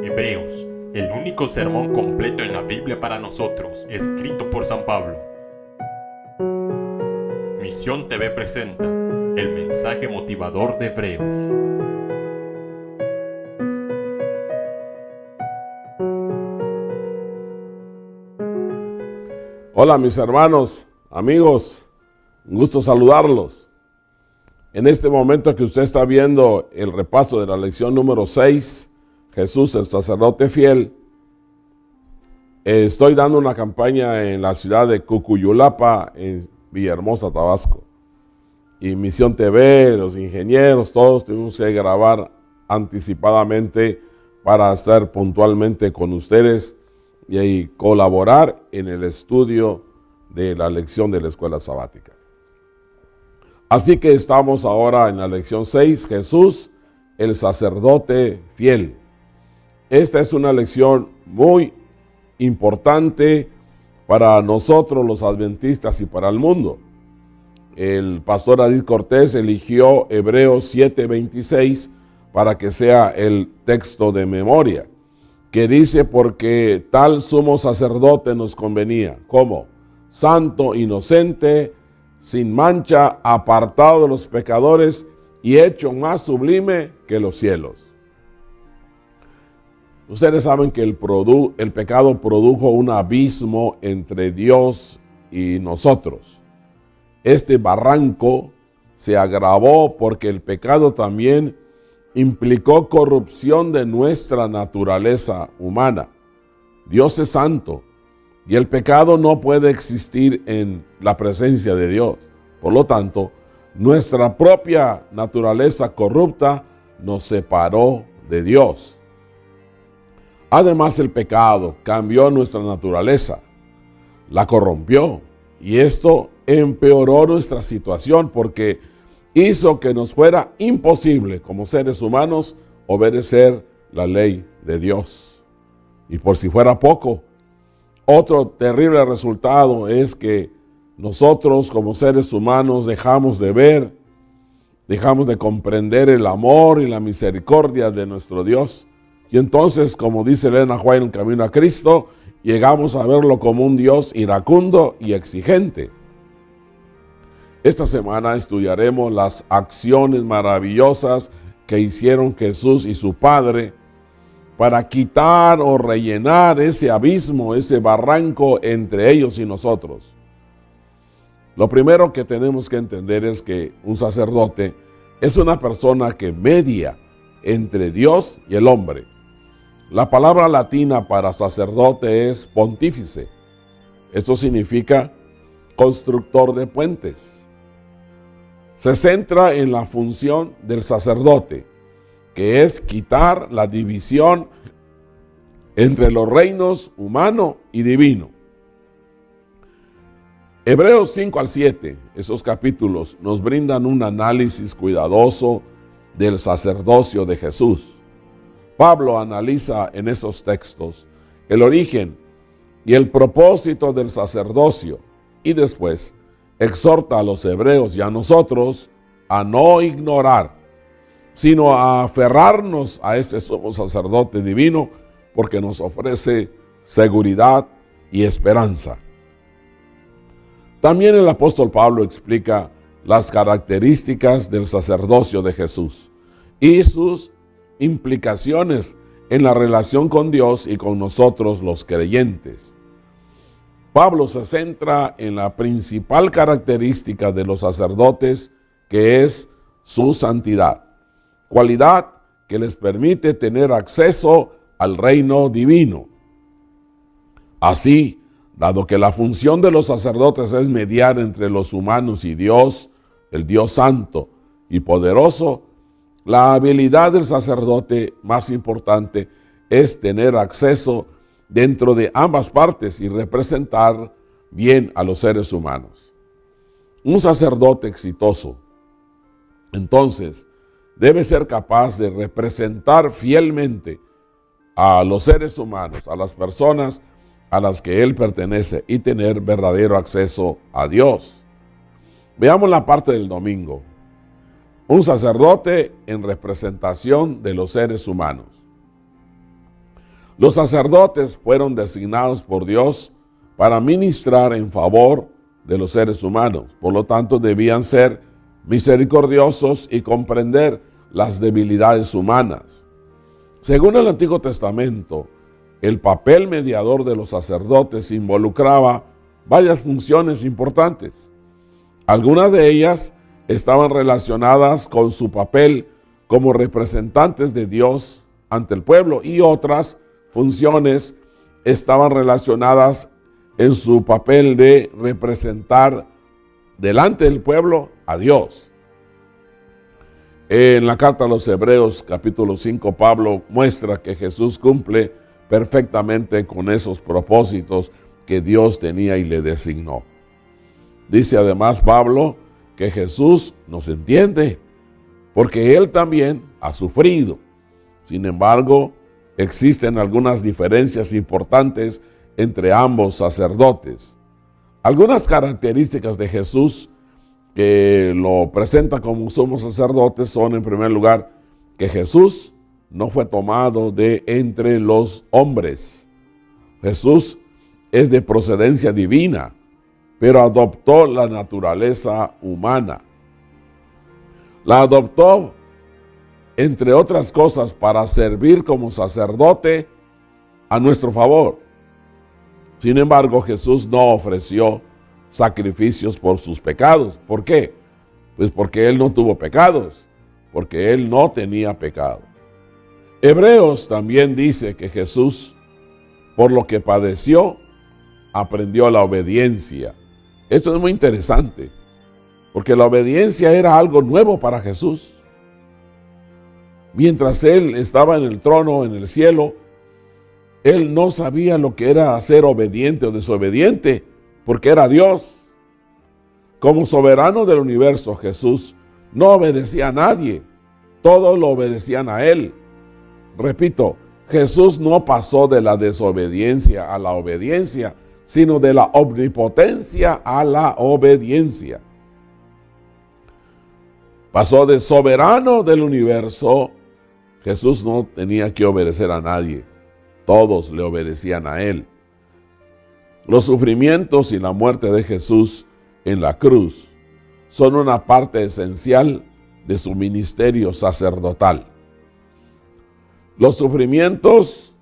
Hebreos, el único sermón completo en la Biblia para nosotros, escrito por San Pablo. Misión TV presenta el mensaje motivador de Hebreos. Hola mis hermanos, amigos, un gusto saludarlos. En este momento que usted está viendo el repaso de la lección número 6, Jesús el sacerdote fiel, estoy dando una campaña en la ciudad de Cucuyulapa, en Villahermosa, Tabasco. Y Misión TV, los ingenieros, todos tuvimos que grabar anticipadamente para estar puntualmente con ustedes y colaborar en el estudio de la lección de la escuela sabática. Así que estamos ahora en la lección 6, Jesús, el sacerdote fiel. Esta es una lección muy importante para nosotros los adventistas y para el mundo. El pastor Adid Cortés eligió Hebreos 7:26 para que sea el texto de memoria, que dice: porque tal sumo sacerdote nos convenía, como santo, inocente, sin mancha, apartado de los pecadores y hecho más sublime que los cielos. Ustedes saben que el pecado produjo un abismo entre Dios y nosotros. Este barranco se agravó porque el pecado también implicó corrupción de nuestra naturaleza humana. Dios es santo y el pecado no puede existir en la presencia de Dios. Por lo tanto, nuestra propia naturaleza corrupta nos separó de Dios. Además, el pecado cambió nuestra naturaleza, la corrompió, y esto empeoró nuestra situación porque hizo que nos fuera imposible como seres humanos obedecer la ley de Dios. Y por si fuera poco, otro terrible resultado es que nosotros como seres humanos dejamos de ver, dejamos de comprender el amor y la misericordia de nuestro Dios. Y entonces, como dice Elena White en El Camino a Cristo, llegamos a verlo como un Dios iracundo y exigente. Esta semana estudiaremos las acciones maravillosas que hicieron Jesús y su Padre para quitar o rellenar ese abismo, ese barranco entre ellos y nosotros. Lo primero que tenemos que entender es que un sacerdote es una persona que media entre Dios y el hombre. La palabra latina para sacerdote es pontífice. Esto significa constructor de puentes. Se centra en la función del sacerdote, que es quitar la división entre los reinos humano y divino. Hebreos 5 al 7, esos capítulos, nos brindan un análisis cuidadoso del sacerdocio de Jesús. Pablo analiza en esos textos el origen y el propósito del sacerdocio y después exhorta a los hebreos y a nosotros a no ignorar, sino a aferrarnos a este sumo sacerdote divino porque nos ofrece seguridad y esperanza. También el apóstol Pablo explica las características del sacerdocio de Jesús y sus implicaciones en la relación con Dios y con nosotros los creyentes. Pablo se centra en la principal característica de los sacerdotes, que es su santidad, cualidad que les permite tener acceso al reino divino. Así, dado que la función de los sacerdotes es mediar entre los humanos y Dios, el Dios santo y poderoso, la habilidad del sacerdote más importante es tener acceso dentro de ambas partes y representar bien a los seres humanos. Un sacerdote exitoso, entonces, debe ser capaz de representar fielmente a los seres humanos, a las personas a las que él pertenece y tener verdadero acceso a Dios. Veamos la parte del domingo. Un sacerdote en representación de los seres humanos. Los sacerdotes fueron designados por Dios para ministrar en favor de los seres humanos. Por lo tanto, debían ser misericordiosos y comprender las debilidades humanas. Según el Antiguo Testamento, el papel mediador de los sacerdotes involucraba varias funciones importantes. Algunas de ellas estaban relacionadas con su papel como representantes de Dios ante el pueblo, y otras funciones estaban relacionadas en su papel de representar delante del pueblo a Dios. En la carta a los Hebreos, capítulo 5, Pablo muestra que Jesús cumple perfectamente con esos propósitos que Dios tenía y le designó. Dice además Pablo que Jesús nos entiende, porque Él también ha sufrido. Sin embargo, existen algunas diferencias importantes entre ambos sacerdotes. Algunas características de Jesús que lo presenta como sumo sacerdote son, en primer lugar, que Jesús no fue tomado de entre los hombres. Jesús es de procedencia divina, pero adoptó la naturaleza humana. La adoptó, entre otras cosas, para servir como sacerdote a nuestro favor. Sin embargo, Jesús no ofreció sacrificios por sus pecados. ¿Por qué? Pues porque Él no tuvo pecados, porque Él no tenía pecado. Hebreos también dice que Jesús, por lo que padeció, aprendió la obediencia. Esto es muy interesante, porque la obediencia era algo nuevo para Jesús. Mientras Él estaba en el trono, en el cielo, Él no sabía lo que era ser obediente o desobediente, porque era Dios. Como soberano del universo, Jesús no obedecía a nadie, todos lo obedecían a Él. Repito, Jesús no pasó de la desobediencia a la obediencia, sino de la omnipotencia a la obediencia. Pasó de soberano del universo. Jesús no tenía que obedecer a nadie, todos le obedecían a Él. Los sufrimientos y la muerte de Jesús en la cruz son una parte esencial de su ministerio sacerdotal. Los sufrimientos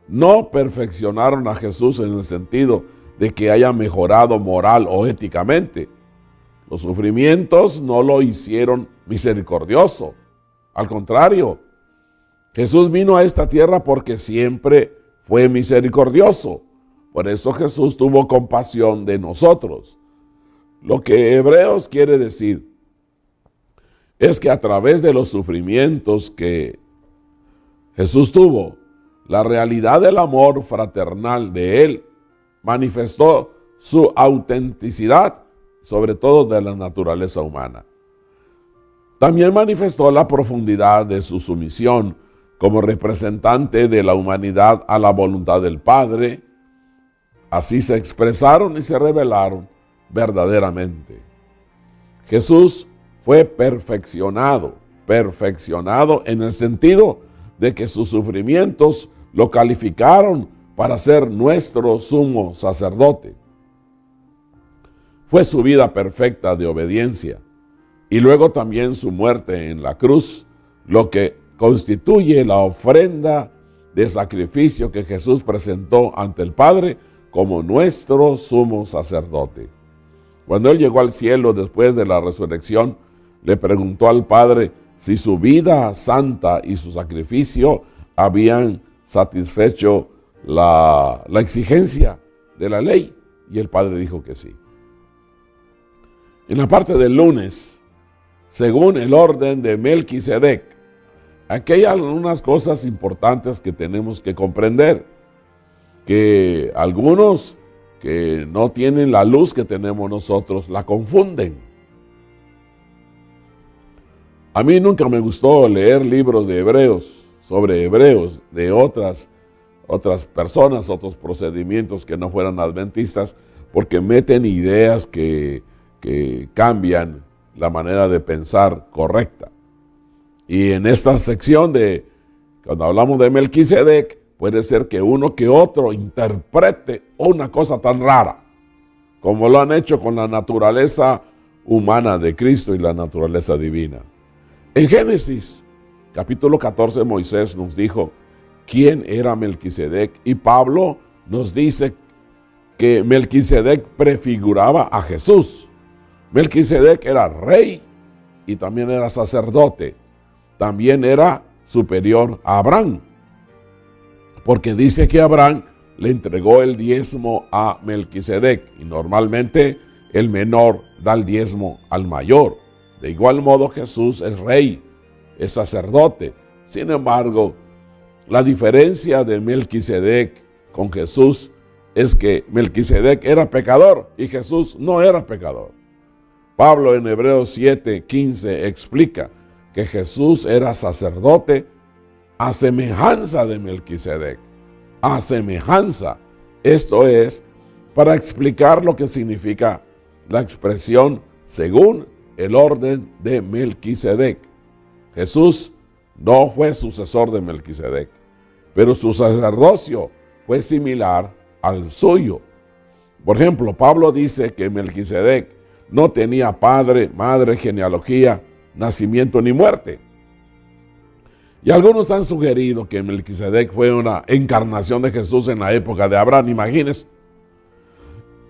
no perfeccionaron a Jesús en el sentido de que haya mejorado moral o éticamente. Los sufrimientos no lo hicieron misericordioso. Al contrario, Jesús vino a esta tierra porque siempre fue misericordioso. Por eso Jesús tuvo compasión de nosotros. Lo que Hebreos quiere decir es que a través de los sufrimientos que Jesús tuvo, la realidad del amor fraternal de Él manifestó su autenticidad, sobre todo de la naturaleza humana. También manifestó la profundidad de su sumisión como representante de la humanidad a la voluntad del Padre. Así se expresaron y se revelaron verdaderamente. Jesús fue perfeccionado en el sentido de que sus sufrimientos lo calificaron para ser nuestro sumo sacerdote. Fue su vida perfecta de obediencia y luego también su muerte en la cruz, lo que constituye la ofrenda de sacrificio que Jesús presentó ante el Padre como nuestro sumo sacerdote. Cuando Él llegó al cielo después de la resurrección, le preguntó al Padre si su vida santa y su sacrificio habían satisfecho la exigencia de la ley, y el Padre dijo que sí. En la parte del lunes, según el orden de Melquisedec, aquí hay algunas cosas importantes que tenemos que comprender, que algunos que no tienen la luz que tenemos nosotros la confunden. A mí nunca me gustó leer libros de hebreos, sobre hebreos, de otras personas, otros procedimientos que no fueran adventistas, porque meten ideas que cambian la manera de pensar correcta. Y en esta sección cuando hablamos de Melquisedec, puede ser que uno que otro interprete una cosa tan rara, como lo han hecho con la naturaleza humana de Cristo y la naturaleza divina. En Génesis, capítulo 14, Moisés nos dijo quién era Melquisedec, y Pablo nos dice que Melquisedec prefiguraba a Jesús. Melquisedec era rey y también era sacerdote. También era superior a Abraham, porque dice que Abraham le entregó el diezmo a Melquisedec, y normalmente el menor da el diezmo al mayor. De igual modo, Jesús es rey, es sacerdote. Sin embargo, la diferencia de Melquisedec con Jesús es que Melquisedec era pecador y Jesús no era pecador. Pablo en Hebreos 7:15 explica que Jesús era sacerdote a semejanza de Melquisedec. A semejanza. Esto es para explicar lo que significa la expresión según el orden de Melquisedec. Jesús no fue sucesor de Melquisedec, pero su sacerdocio fue similar al suyo. Por ejemplo, Pablo dice que Melquisedec no tenía padre, madre, genealogía, nacimiento ni muerte. Y algunos han sugerido que Melquisedec fue una encarnación de Jesús en la época de Abraham, imagínense.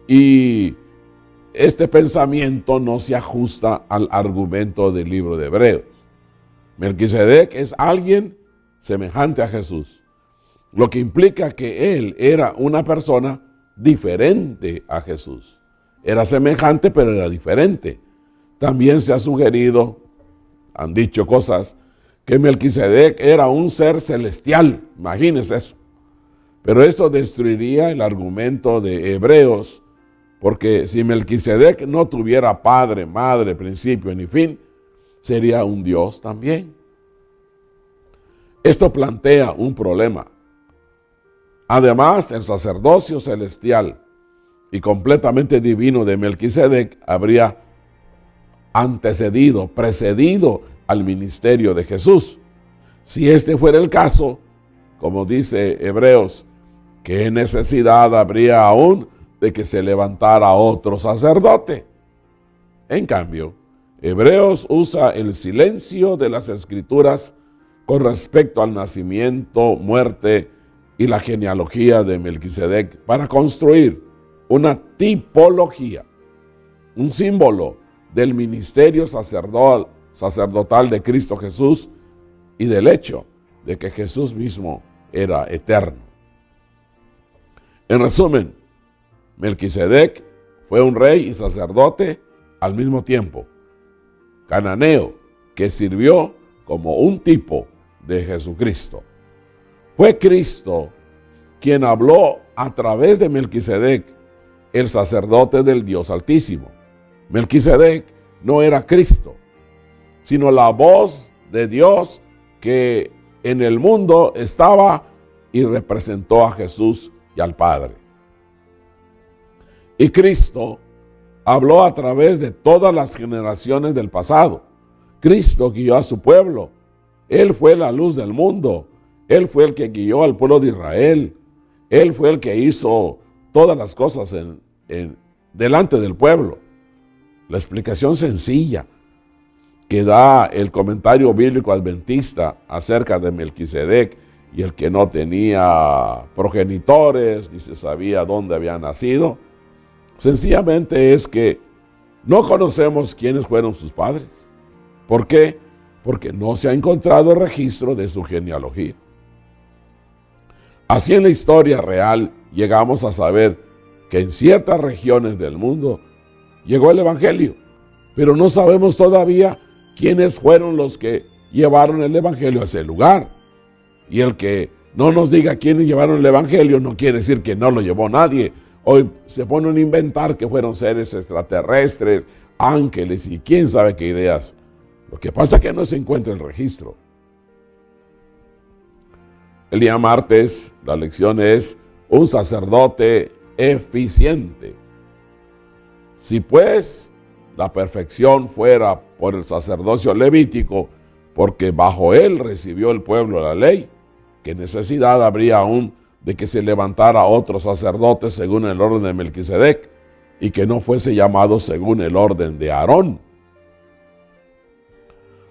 Y este pensamiento no se ajusta al argumento del libro de Hebreos. Melquisedec es alguien semejante a Jesús, lo que implica que él era una persona diferente a Jesús. Era semejante, pero era diferente. También se ha sugerido, han dicho cosas, que Melquisedec era un ser celestial. Imagínense eso. Pero esto destruiría el argumento de Hebreos, porque si Melquisedec no tuviera padre, madre, principio ni fin, sería un Dios también. Esto plantea un problema. Además, el sacerdocio celestial y completamente divino de Melquisedec habría precedido al ministerio de Jesús. Si este fuera el caso, como dice Hebreos, ¿qué necesidad habría aún de que se levantara otro sacerdote? En cambio, Hebreos usa el silencio de las Escrituras con respecto al nacimiento, muerte y la genealogía de Melquisedec para construir una tipología, un símbolo del ministerio sacerdotal de Cristo Jesús y del hecho de que Jesús mismo era eterno. En resumen, Melquisedec fue un rey y sacerdote al mismo tiempo, cananeo, que sirvió como un tipo de Jesucristo. Fue Cristo quien habló a través de Melquisedec, el sacerdote del Dios Altísimo. Melquisedec no era Cristo, sino la voz de Dios que en el mundo estaba y representó a Jesús y al Padre. Y Cristo habló a través de todas las generaciones del pasado. Cristo guió a su pueblo. Él fue la luz del mundo. Él fue el que guió al pueblo de Israel. Él fue el que hizo todas las cosas delante del pueblo. La explicación sencilla que da el comentario bíblico adventista acerca de Melquisedec y el que no tenía progenitores ni se sabía dónde había nacido, sencillamente es que no conocemos quiénes fueron sus padres. ¿Por qué? Porque no se ha encontrado registro de su genealogía. Así en la historia real llegamos a saber que en ciertas regiones del mundo llegó el Evangelio, pero no sabemos todavía quiénes fueron los que llevaron el Evangelio a ese lugar. Y el que no nos diga quiénes llevaron el Evangelio no quiere decir que no lo llevó nadie. Hoy se ponen a inventar que fueron seres extraterrestres, ángeles y quién sabe qué ideas. Lo que pasa es que no se encuentra el registro. El día martes la lección es un sacerdote eficiente. Si pues la perfección fuera por el sacerdocio levítico, porque bajo él recibió el pueblo la ley, ¿qué necesidad habría aún de que se levantara otro sacerdote según el orden de Melquisedec y que no fuese llamado según el orden de Aarón?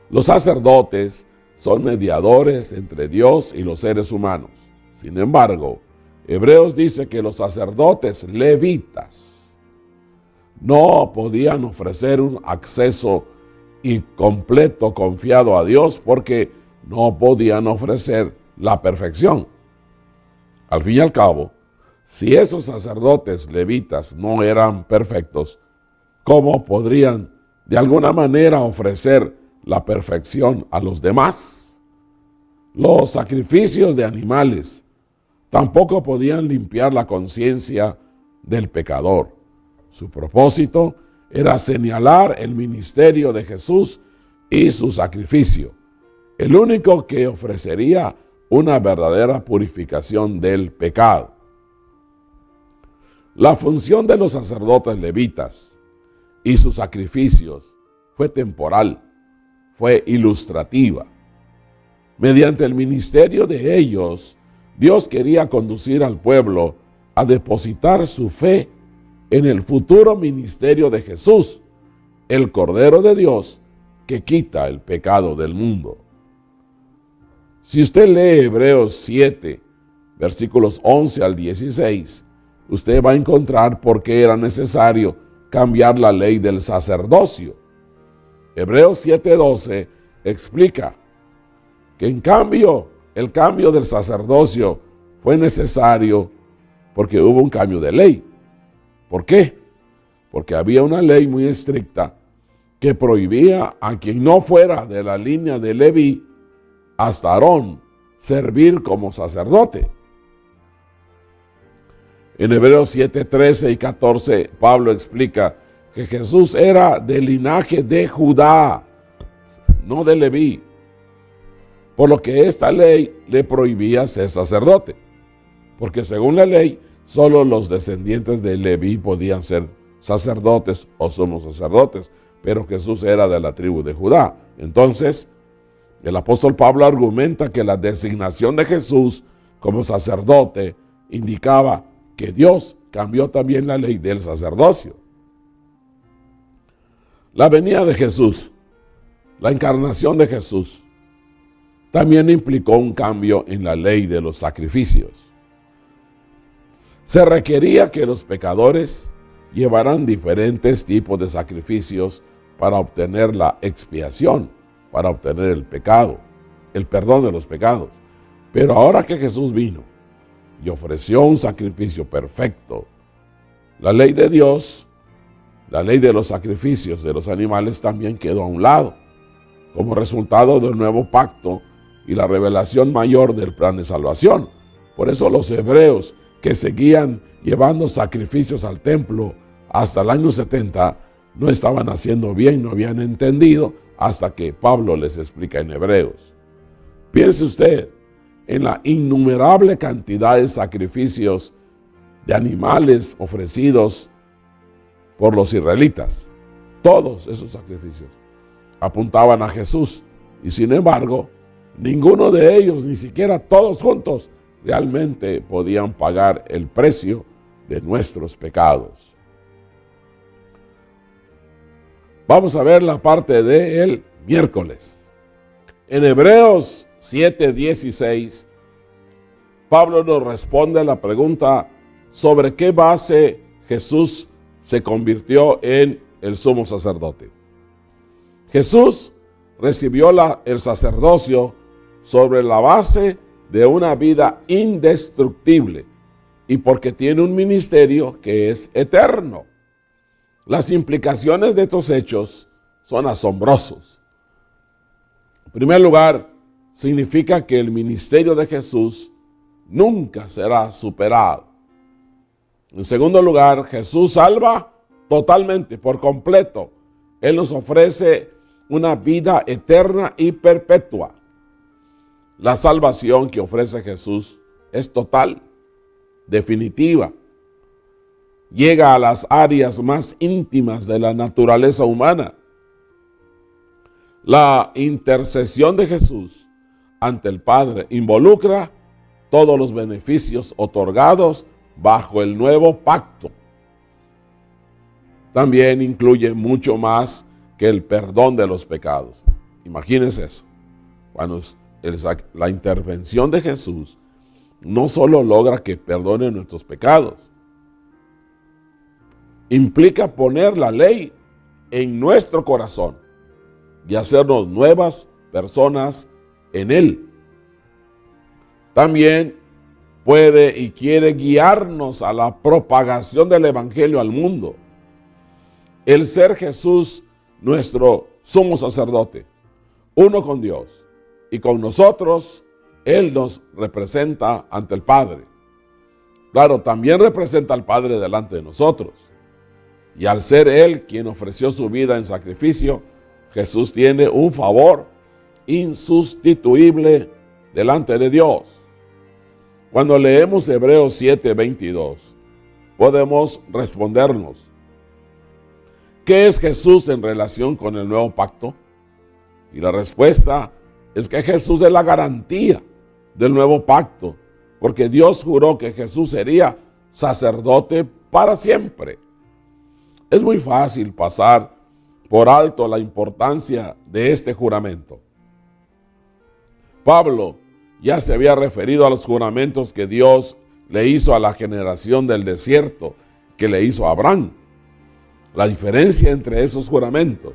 Los sacerdotes son mediadores entre Dios y los seres humanos. Sin embargo, Hebreos dice que los sacerdotes levitas no podían ofrecer un acceso y completo confiado a Dios porque no podían ofrecer la perfección. Al fin y al cabo, si esos sacerdotes levitas no eran perfectos, ¿cómo podrían de alguna manera ofrecer la perfección a los demás? Los sacrificios de animales tampoco podían limpiar la conciencia del pecador. Su propósito era señalar el ministerio de Jesús y su sacrificio, el único que ofrecería una verdadera purificación del pecado. La función de los sacerdotes levitas y sus sacrificios fue temporal, fue ilustrativa. Mediante el ministerio de ellos, Dios quería conducir al pueblo a depositar su fe en el futuro ministerio de Jesús, el Cordero de Dios que quita el pecado del mundo. Si usted lee Hebreos 7, versículos 11 al 16, usted va a encontrar por qué era necesario cambiar la ley del sacerdocio. Hebreos 7:12 explica que el cambio del sacerdocio fue necesario porque hubo un cambio de ley. ¿Por qué? Porque había una ley muy estricta que prohibía a quien no fuera de la línea de Leví hasta Aarón servir como sacerdote. En Hebreos 7, 13 y 14, Pablo explica que Jesús era del linaje de Judá, no de Leví, por lo que esta ley le prohibía ser sacerdote, porque según la ley, solo los descendientes de Leví podían ser sacerdotes o sumos sacerdotes, pero Jesús era de la tribu de Judá. Entonces, el apóstol Pablo argumenta que la designación de Jesús como sacerdote indicaba que Dios cambió también la ley del sacerdocio. La venida de Jesús, la encarnación de Jesús, también implicó un cambio en la ley de los sacrificios. Se requería que los pecadores llevaran diferentes tipos de sacrificios para obtener la expiación, para obtener el pecado, el perdón de los pecados. Pero ahora que Jesús vino y ofreció un sacrificio perfecto, la ley de Dios, la ley de los sacrificios de los animales también quedó a un lado, como resultado del nuevo pacto y la revelación mayor del plan de salvación. Por eso los hebreos que seguían llevando sacrificios al templo hasta el año 70 no estaban haciendo bien, no habían entendido hasta que Pablo les explica en Hebreos. Piense usted en la innumerable cantidad de sacrificios de animales ofrecidos por los israelitas. Todos esos sacrificios apuntaban a Jesús y sin embargo, ninguno de ellos, ni siquiera todos juntos, realmente podían pagar el precio de nuestros pecados. Vamos a ver la parte del miércoles. En Hebreos 7:16, Pablo nos responde a la pregunta sobre qué base Jesús se convirtió en el sumo sacerdote. Jesús recibió el sacerdocio sobre la base de una vida indestructible y porque tiene un ministerio que es eterno. Las implicaciones de estos hechos son asombrosos. En primer lugar, significa que el ministerio de Jesús nunca será superado. En segundo lugar, Jesús salva totalmente, por completo. Él nos ofrece una vida eterna y perpetua. La salvación que ofrece Jesús es total, definitiva. Llega a las áreas más íntimas de la naturaleza humana. La intercesión de Jesús ante el Padre involucra todos los beneficios otorgados bajo el nuevo pacto. También incluye mucho más que el perdón de los pecados. Imagínense eso. Cuando la intervención de Jesús no solo logra que perdone nuestros pecados, implica poner la ley en nuestro corazón y hacernos nuevas personas en Él. También puede y quiere guiarnos a la propagación del Evangelio al mundo. El ser Jesús nuestro sumo sacerdote, uno con Dios y con nosotros, Él nos representa ante el Padre. Claro, también representa al Padre delante de nosotros. Y al ser Él quien ofreció su vida en sacrificio, Jesús tiene un favor insustituible delante de Dios. Cuando leemos Hebreos 7:22, podemos respondernos: ¿qué es Jesús en relación con el nuevo pacto? Y la respuesta es que Jesús es la garantía del nuevo pacto, porque Dios juró que Jesús sería sacerdote para siempre. Es muy fácil pasar por alto la importancia de este juramento. Pablo ya se había referido a los juramentos que Dios le hizo a la generación del desierto, que le hizo a Abraham. La diferencia entre esos juramentos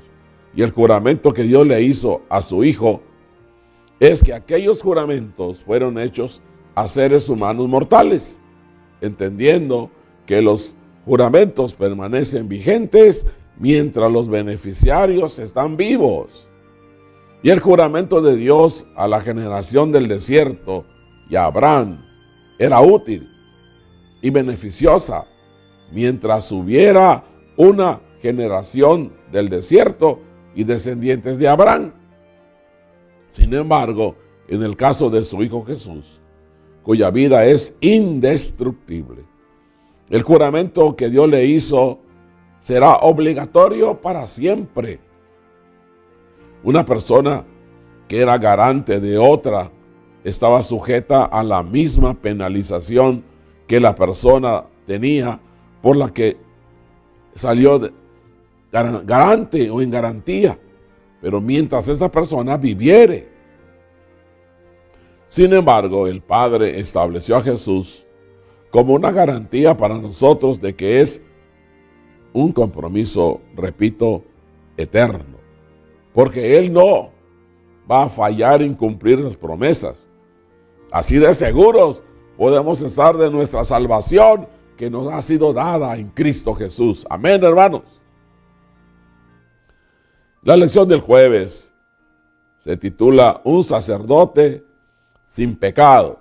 y el juramento que Dios le hizo a su hijo es que aquellos juramentos fueron hechos a seres humanos mortales, entendiendo que los juramentos permanecen vigentes mientras los beneficiarios están vivos. Y el juramento de Dios a la generación del desierto y a Abraham era útil y beneficiosa mientras hubiera una generación del desierto y descendientes de Abraham. Sin embargo, en el caso de su Hijo Jesús, cuya vida es indestructible, el juramento que Dios le hizo será obligatorio para siempre. Una persona que era garante de otra estaba sujeta a la misma penalización que la persona tenía por la que salió garante o en garantía, pero mientras esa persona viviere. Sin embargo, el Padre estableció a Jesús como una garantía para nosotros de que es un compromiso, repito, eterno, porque Él no va a fallar en cumplir las promesas. Así de seguros podemos estar de nuestra salvación que nos ha sido dada en Cristo Jesús. Amén, hermanos. La lección del jueves se titula Un sacerdote sin pecado.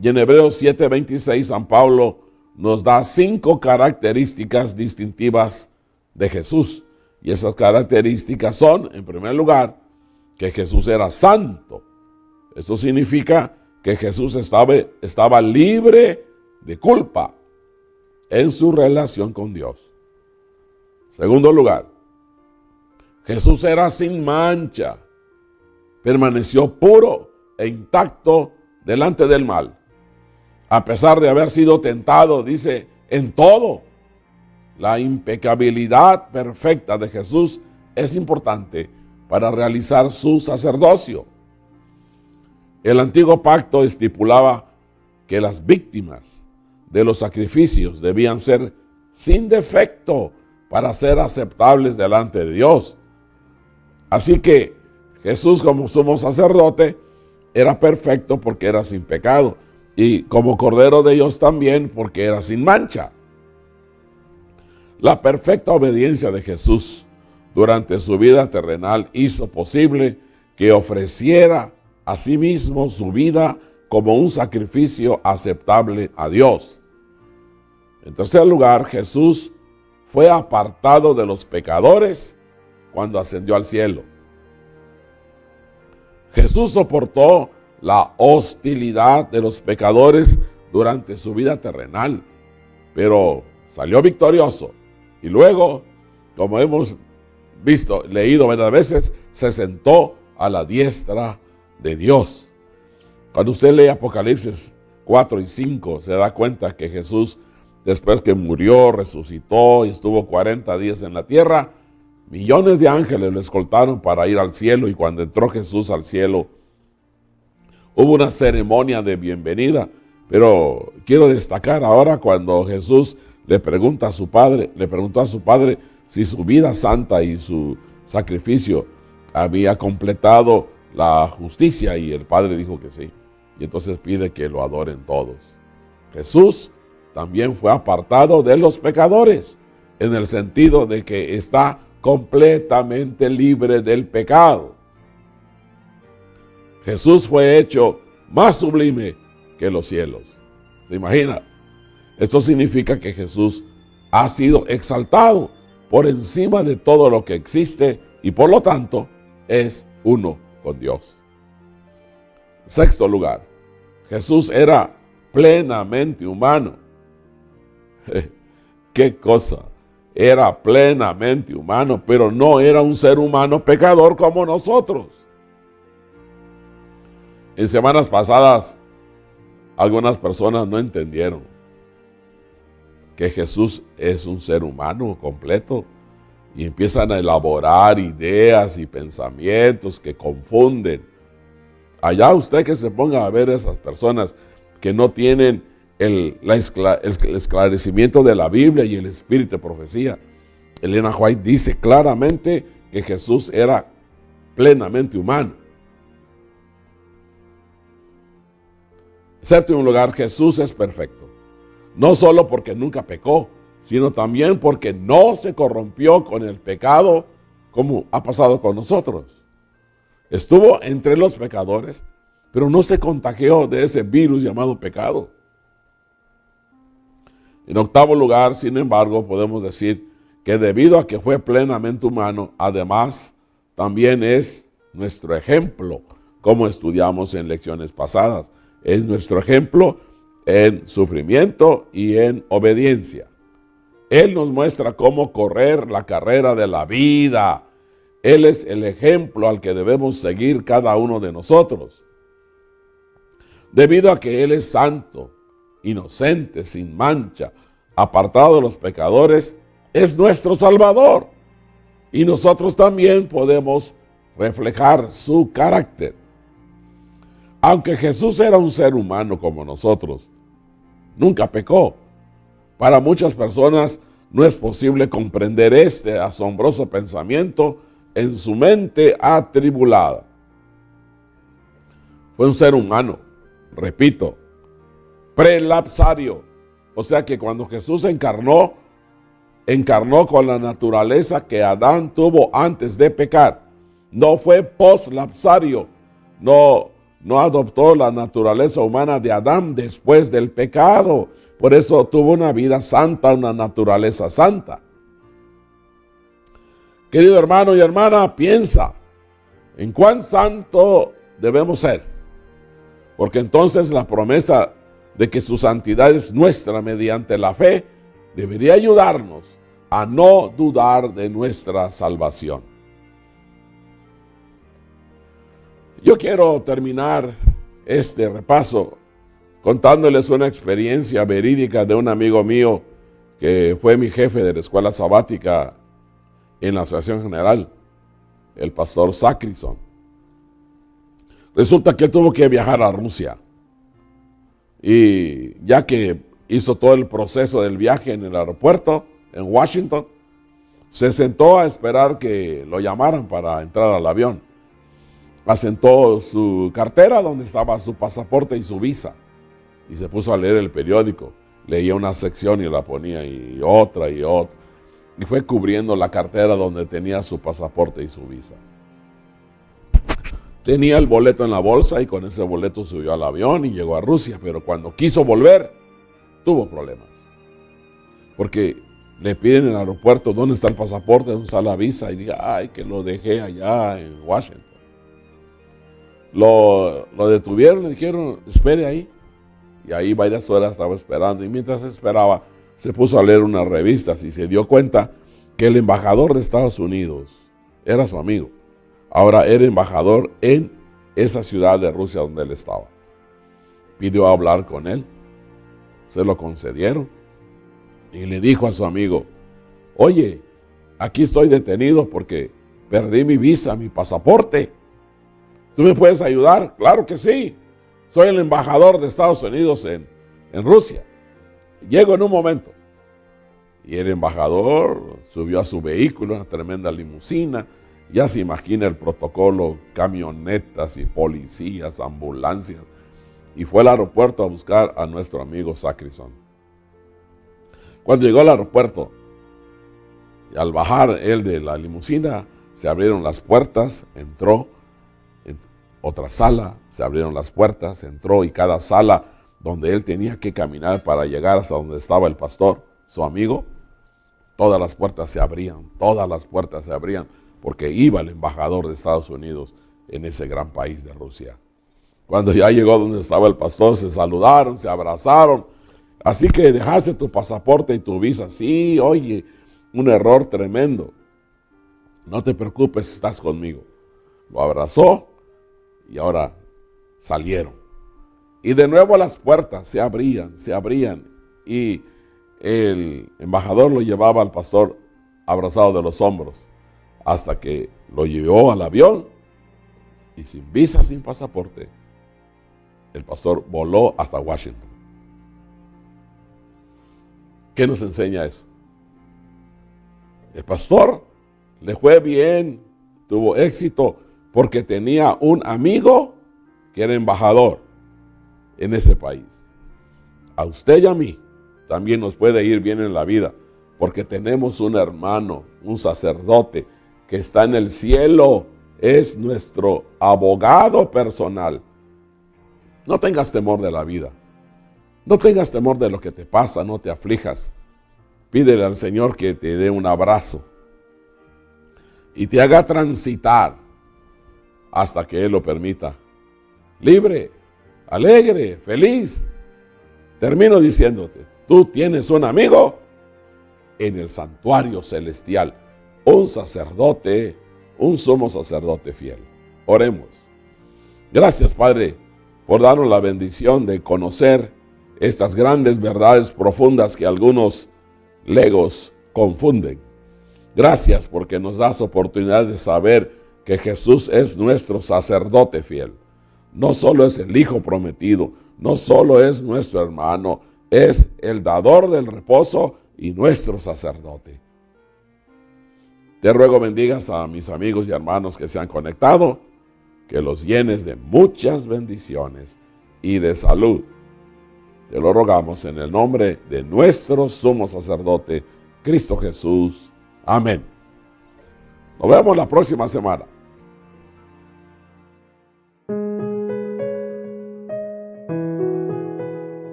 Y en Hebreos 7:26 San Pablo nos da 5 características distintivas de Jesús. Y esas características son, en primer lugar, que Jesús era santo. Eso significa que Jesús estaba libre de culpa en su relación con Dios. Segundo lugar, Jesús era sin mancha, permaneció puro e intacto delante del mal. A pesar de haber sido tentado, dice, en todo. La impecabilidad perfecta de Jesús es importante para realizar su sacerdocio. El antiguo pacto estipulaba que las víctimas de los sacrificios debían ser sin defecto para ser aceptables delante de Dios. Así que Jesús, como sumo sacerdote, era perfecto porque era sin pecado, y como Cordero de Dios también porque era sin mancha. La perfecta obediencia de Jesús durante su vida terrenal hizo posible que ofreciera a sí mismo su vida como un sacrificio aceptable a Dios. En tercer lugar, Jesús fue apartado de los pecadores cuando ascendió al cielo. Jesús soportó la hostilidad de los pecadores durante su vida terrenal, pero salió victorioso. Y luego, como hemos leído varias veces, se sentó a la diestra de Dios. Cuando usted lee Apocalipsis 4 y 5, se da cuenta que Jesús, después que murió, resucitó y estuvo 40 días en la tierra, millones de ángeles lo escoltaron para ir al cielo, y cuando entró Jesús al cielo, hubo una ceremonia de bienvenida. Pero quiero destacar ahora cuando Jesús le preguntó a su padre si su vida santa y su sacrificio había completado la justicia, y el Padre dijo que sí. Y entonces pide que lo adoren todos. Jesús también fue apartado de los pecadores, en el sentido de que está completamente libre del pecado. Jesús fue hecho más sublime que los cielos. ¿Se imagina? Esto significa que Jesús ha sido exaltado por encima de todo lo que existe, y por lo tanto es uno con Dios. Sexto lugar, Jesús era plenamente humano. ¿Qué cosa? Era plenamente humano, pero no era un ser humano pecador como nosotros. En semanas pasadas, algunas personas no entendieron que Jesús es un ser humano completo, y empiezan a elaborar ideas y pensamientos que confunden. Allá usted que se ponga a ver a esas personas que no tienen el esclarecimiento de la Biblia y el espíritu de profecía. Elena White dice claramente que Jesús era plenamente humano. En séptimo lugar, Jesús es perfecto. No solo porque nunca pecó, sino también porque no se corrompió con el pecado como ha pasado con nosotros. Estuvo entre los pecadores, pero no se contagió de ese virus llamado pecado. En octavo lugar, sin embargo, podemos decir que debido a que fue plenamente humano, además también es nuestro ejemplo, como estudiamos en lecciones pasadas. Es nuestro ejemplo en sufrimiento y en obediencia. Él nos muestra cómo correr la carrera de la vida. Él es el ejemplo al que debemos seguir cada uno de nosotros. Debido a que Él es santo, inocente, sin mancha, apartado de los pecadores, es nuestro Salvador. Y nosotros también podemos reflejar su carácter. Aunque Jesús era un ser humano como nosotros, nunca pecó. Para muchas personas no es posible comprender este asombroso pensamiento en su mente atribulada. Fue un ser humano, repito, prelapsario. O sea que cuando Jesús encarnó con la naturaleza que Adán tuvo antes de pecar. No fue poslapsario, no adoptó la naturaleza humana de Adán después del pecado. Por eso tuvo una vida santa, una naturaleza santa. Querido hermano y hermana, piensa en cuán santo debemos ser. Porque entonces la promesa de que su santidad es nuestra mediante la fe debería ayudarnos a no dudar de nuestra salvación. Yo quiero terminar este repaso contándoles una experiencia verídica de un amigo mío que fue mi jefe de la escuela sabática en la Asociación General, el pastor Sacrison. Resulta que él tuvo que viajar a Rusia, y ya que hizo todo el proceso del viaje en el aeropuerto en Washington, se sentó a esperar que lo llamaran para entrar al avión. Asentó su cartera donde estaba su pasaporte y su visa, y se puso a leer el periódico. Leía una sección y la ponía, y otra, y fue cubriendo la cartera donde tenía su pasaporte y su visa. Tenía el boleto en la bolsa, y con ese boleto subió al avión y llegó a Rusia, pero cuando quiso volver, tuvo problemas. Porque le piden en el aeropuerto dónde está el pasaporte, dónde está la visa, y diga, ay, que lo dejé allá en Washington. Lo detuvieron, le dijeron, espere ahí. Y ahí varias horas estaba esperando, y mientras esperaba, se puso a leer unas revistas y se dio cuenta que el embajador de Estados Unidos era su amigo. Ahora era embajador en esa ciudad de Rusia donde él estaba. pidió hablar con él. Se lo concedieron. Y le dijo a su amigo, oye, aquí estoy detenido porque perdí mi visa, mi pasaporte. ¿Tú me puedes ayudar? Claro que sí. Soy el embajador de Estados Unidos en Rusia. Llego en un momento. Y el embajador subió a su vehículo, una tremenda limusina. Ya se imagina el protocolo, camionetas y policías, ambulancias. Y fue al aeropuerto a buscar a nuestro amigo Sacrison. Cuando llegó al aeropuerto, y al bajar él de la limusina, se abrieron las puertas, entró en otra sala, se abrieron las puertas, entró, y cada sala donde él tenía que caminar para llegar hasta donde estaba el pastor, su amigo, todas las puertas se abrían, porque iba el embajador de Estados Unidos en ese gran país de Rusia. Cuando ya llegó donde estaba el pastor, se saludaron, se abrazaron. Así que dejaste tu pasaporte y tu visa. Sí, oye, un error tremendo. No te preocupes, estás conmigo. Lo abrazó y ahora salieron. Y de nuevo las puertas se abrían. Y el embajador lo llevaba al pastor abrazado de los hombros hasta que lo llevó al avión y sin visa, sin pasaporte, el pastor voló hasta Washington. ¿Qué nos enseña eso? El pastor le fue bien, tuvo éxito porque tenía un amigo que era embajador en ese país. A usted y a mí también nos puede ir bien en la vida porque tenemos un hermano, un sacerdote que está en el cielo, es nuestro abogado personal. No tengas temor de la vida. No tengas temor de lo que te pasa, no te aflijas. Pídele al Señor que te dé un abrazo y te haga transitar hasta que Él lo permita. Libre, alegre, feliz. Termino diciéndote, tú tienes un amigo en el santuario celestial, un sacerdote, un sumo sacerdote fiel. Oremos. Gracias, Padre, por darnos la bendición de conocer estas grandes verdades profundas que algunos legos confunden. Gracias porque nos das oportunidad de saber que Jesús es nuestro sacerdote fiel. No solo es el Hijo prometido, no solo es nuestro hermano, es el dador del reposo y nuestro sacerdote. Te ruego bendigas a mis amigos y hermanos que se han conectado, que los llenes de muchas bendiciones y de salud. Te lo rogamos en el nombre de nuestro sumo sacerdote, Cristo Jesús. Amén. Nos vemos la próxima semana.